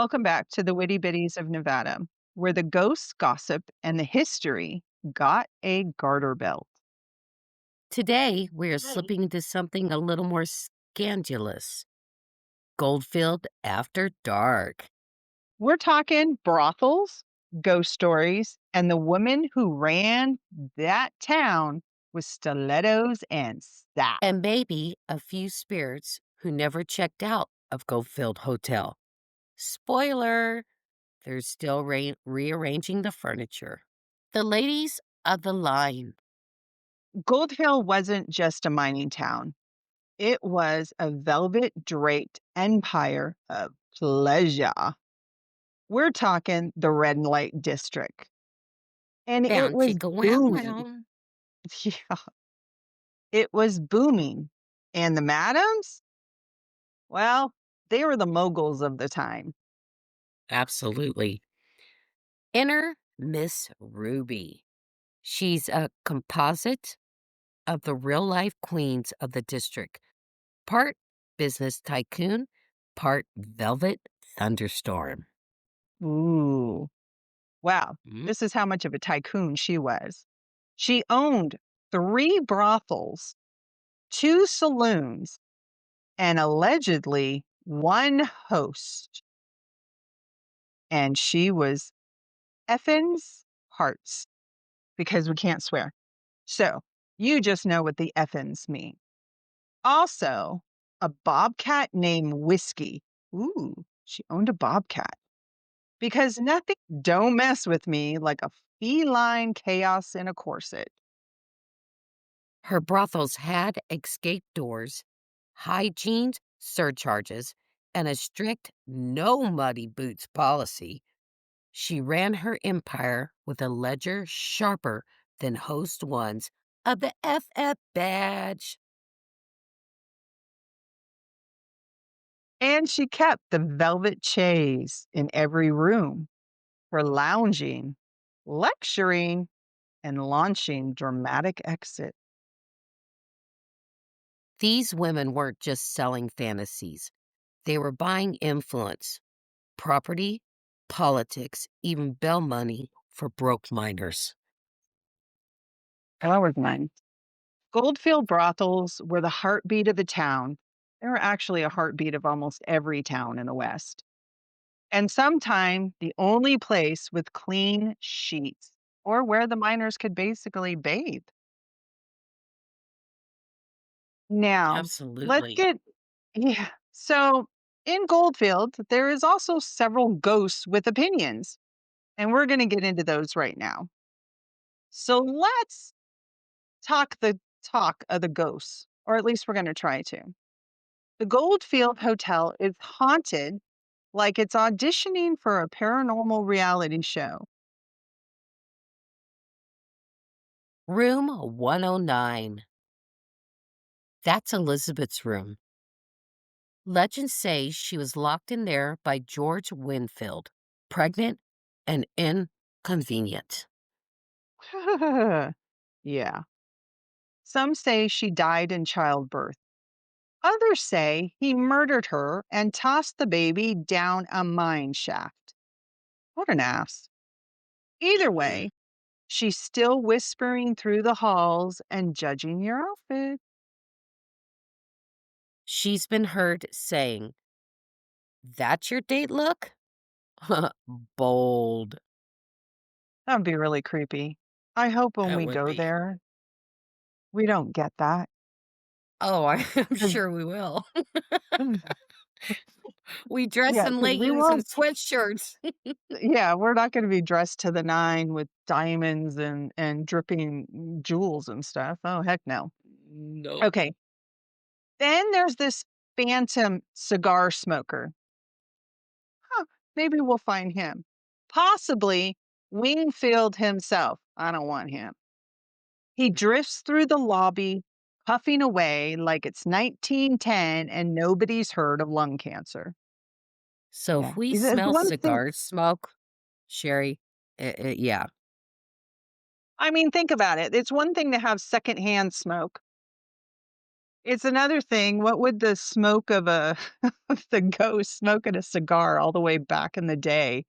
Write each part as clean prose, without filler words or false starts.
Welcome back to the Witty Bitties of Nevada, where the ghosts gossip and the history got a garter belt. Today, we are Right. slipping into something a little more scandalous. Goldfield After Dark. We're talking brothels, ghost stories, and the woman who ran that town with stilettos and sass. And maybe a few spirits who never checked out of Goldfield Hotel. Spoiler, they're still rearranging the furniture. The ladies of the line. Goldfield wasn't just a mining town, it was a velvet draped empire of pleasure. We're talking the red light district. And it Bound was chicka wow booming. wow. Yeah, it was booming. And the Madams? Well, they were the moguls of the time. Absolutely. Enter Miss Ruby. She's a composite of the real life queens of the district. Part business tycoon, part velvet thunderstorm. Ooh, wow. Mm. This is how much of a tycoon she was. She owned three brothels, two saloons, and allegedly one host. And she was effins hearts because we can't swear. So you just know what the effins mean. Also, a bobcat named Whiskey. Ooh, she owned a bobcat. Because nothing don't mess with me like a feline chaos in a corset. Her brothels had escape doors, hygiene surcharges, and a strict no muddy boots policy. She ran her empire with a ledger sharper than host ones of the FF badge. And she kept the velvet chaise in every room for lounging, lecturing, and launching dramatic exit. These women weren't just selling fantasies, they were buying influence, property, politics, even bail money for broke miners. That was mine. Goldfield brothels were the heartbeat of the town. They were actually a heartbeat of almost every town in the West. And sometime the only place with clean sheets or where the miners could basically bathe. Now, let's Absolutely. get yeah. So, in Goldfield, there is also several ghosts with opinions, and we're going to get into those right now. So, let's talk the talk of the ghosts, or at least we're going to try to. The Goldfield Hotel is haunted like it's auditioning for a paranormal reality show. Room 109. That's Elizabeth's room. Legends say she was locked in there by George Winfield, pregnant and inconvenient. Yeah. Some say she died in childbirth. Others say he murdered her and tossed the baby down a mine shaft. What an ass. Either way, she's still whispering through the halls and judging your outfit. She's been heard saying, "That's your date look?" Bold. That would be really creepy. I hope when It we would go be. there, we don't get that. Oh, I'm 'Cause- sure we will. We dress yeah, in because we leggings and won't. sweatshirts. Yeah, we're not going to be dressed to the nine with diamonds and dripping jewels and stuff. Oh heck no. Nope. Okay, then there's this phantom cigar smoker. Huh, maybe we'll find him. Possibly Wingfield himself. I don't want him. He drifts through the lobby, puffing away like it's 1910 and nobody's heard of lung cancer. So Yeah. if we It's smell one thing. cigar smoke, Sherry, yeah, I mean, think about it. It's one thing to have secondhand smoke, It's another thing, what would the smoke of a of the ghost smoking a cigar all the way back in the day,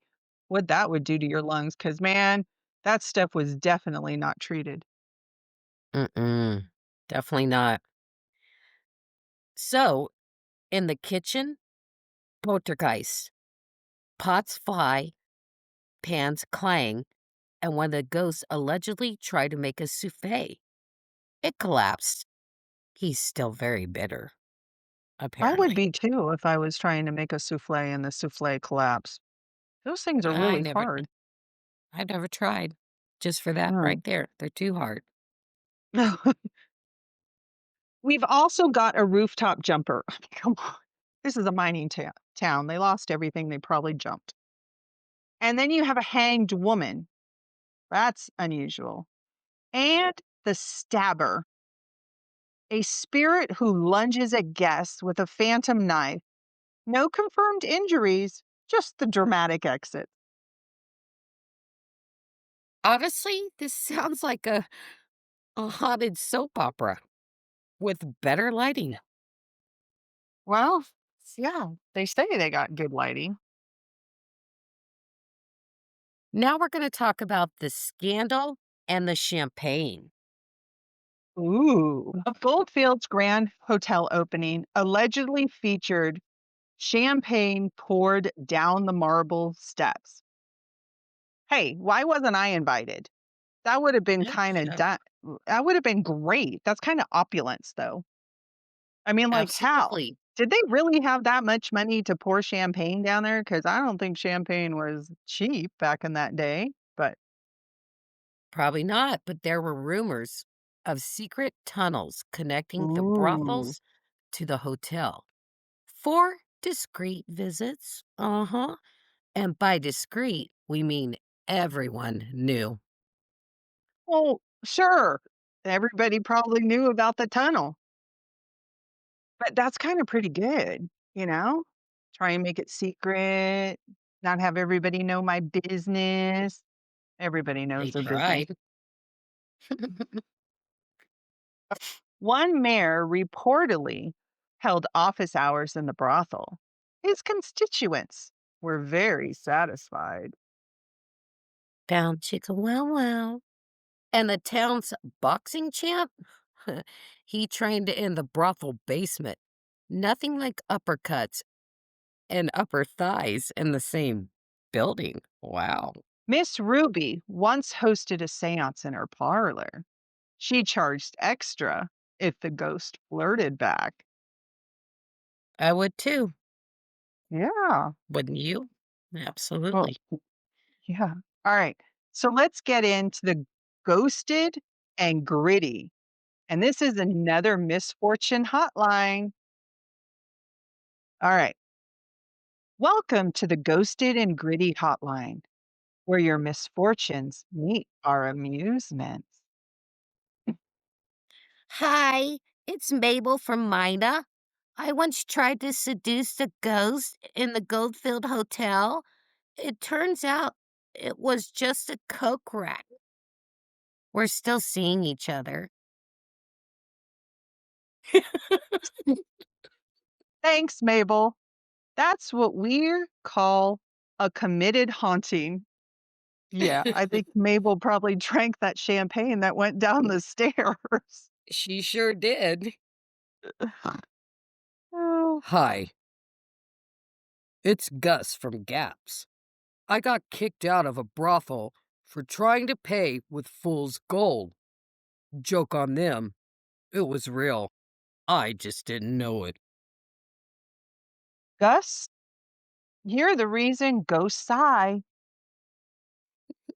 what that would do to your lungs? Because man, that stuff was definitely not treated. Mm-mm. Definitely not. So, in the kitchen, poltergeist. Pots fly, pans clang, and when the ghost allegedly tried to make a souffle, it collapsed. He's still very bitter, I would apparently. be too if I was trying to make a souffle and the souffle collapsed. Those things are I really never hard. I've never tried. Just for that Mm. right there. They're too hard. We've also got a rooftop jumper. Come on. This is a mining town. They lost everything, they probably jumped. And then you have a hanged woman. That's unusual. And the stabber, a spirit who lunges at guests with a phantom knife. No confirmed injuries, just the dramatic exit. Honestly, this sounds like a haunted soap opera with better lighting. Well, yeah, they say they got good lighting. Now we're going to talk about the scandal and the champagne. Ooh. Goldfield's grand hotel opening allegedly featured champagne poured down the marble steps. Hey, why wasn't I invited? That would have been kinda Yeah, that would have been great. That's kinda opulence, though. I mean, like, how? absolutely. Did they really have that much money to pour champagne down there? Because I don't think champagne was cheap back in that day, but Probably not, but there were rumors of secret tunnels connecting the ooh. brothels to the hotel for discreet visits. Uh huh. And by discreet, we mean everyone knew. Well, sure. Everybody probably knew about the tunnel, but that's kinda pretty good, you know? Try and make it secret, not have everybody know my business. Everybody knows They their business. tried. One mayor reportedly held office hours in the brothel. His constituents were very satisfied. Found Chicka Wow Wow. And the town's boxing champ? He trained in the brothel basement. Nothing like uppercuts and upper thighs in the same building. Wow. Miss Ruby once hosted a seance in her parlor. She charged extra if the ghost flirted back. I would too, Yeah. wouldn't you? Well, Absolutely. yeah. All right. So let's get into the ghosted and gritty. And this is another misfortune hotline. All right. Welcome to the Ghosted and Gritty Hotline, where your misfortunes meet our amusements. Hi, it's Mabel from Mina. I once tried to seduce a ghost in the Goldfield Hotel. It turns out it was just a coke rack. We're still seeing each other. Thanks, Mabel. That's what we call a committed haunting. Yeah, I think Mabel probably drank that champagne that went down the stairs. She sure did. Oh, Hi, it's Gus from Gaps. I got kicked out of a brothel for trying to pay with fool's gold. Joke on them. It was real. I just didn't know it. Gus, you're the reason ghosts sigh.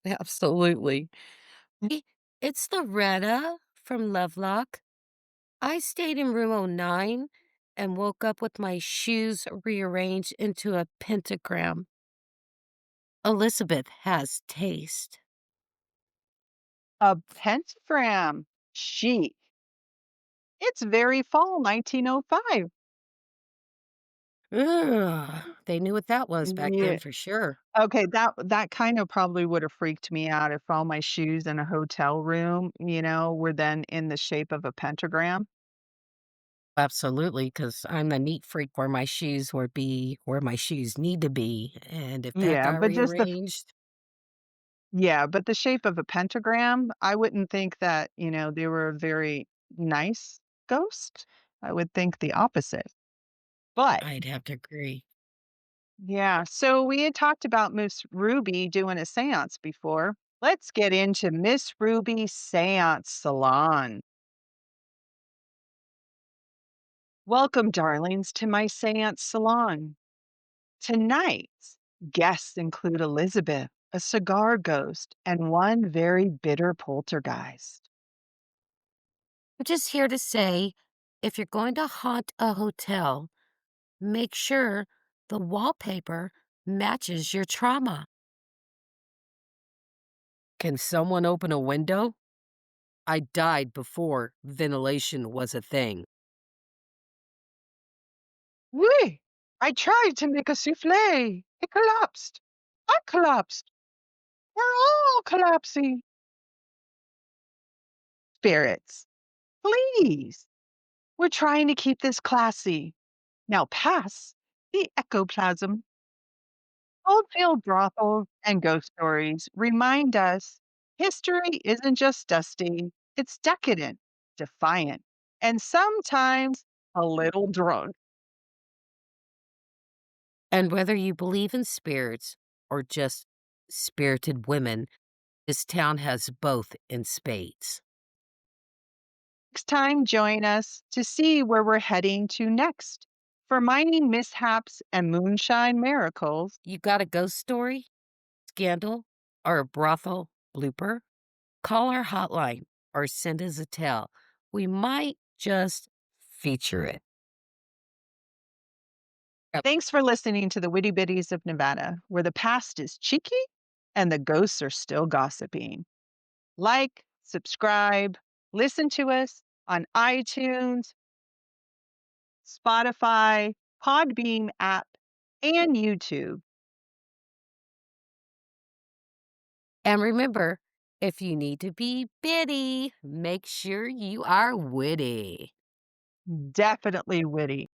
Absolutely. It's Loretta from Lovelock. I stayed in room '09 and woke up with my shoes rearranged into a pentagram. Elizabeth has taste. A pentagram. Chic. It's very fall 1905. Ugh, they knew what that was back then Yeah. for sure. Okay, that kind of probably would have freaked me out if all my shoes in a hotel room, were then in the shape of a pentagram. Absolutely, because 'cause I'm the neat freak where my shoes would be where my shoes need to be, and if that Yeah, got but just the rearranged, yeah, but the shape of a pentagram, I wouldn't think that, they were a very nice ghost. I would think the opposite. But I'd have to agree. yeah, so we had talked about Miss Ruby doing a seance before. Let's get into Miss Ruby's seance salon. Welcome, darlings, to my seance salon. Tonight's guests include Elizabeth, a cigar ghost, and one very bitter poltergeist. I'm just here to say, if you're going to haunt a hotel, make sure the wallpaper matches your trauma. Can someone open a window? I died before ventilation was a thing. Oui, I tried to make a souffle. It collapsed. I collapsed. We're all collapsing. Spirits, please. We're trying to keep this classy. Now pass the ectoplasm. Goldfield brothels and ghost stories remind us history isn't just dusty, it's decadent, defiant, and sometimes a little drunk. And whether you believe in spirits or just spirited women, this town has both in spades. Next time, join us to see where we're heading to next for mining mishaps and moonshine miracles. You got a ghost story, scandal, or a brothel blooper? Call our hotline or send us a tell. We might just feature it. Yep. Thanks for listening to the Witty Bitties of Nevada, where the past is cheeky and the ghosts are still gossiping. Like, subscribe, listen to us on iTunes, Spotify, Podbeam app, and YouTube. And remember, if you need to be bitty, make sure you are witty. Definitely witty.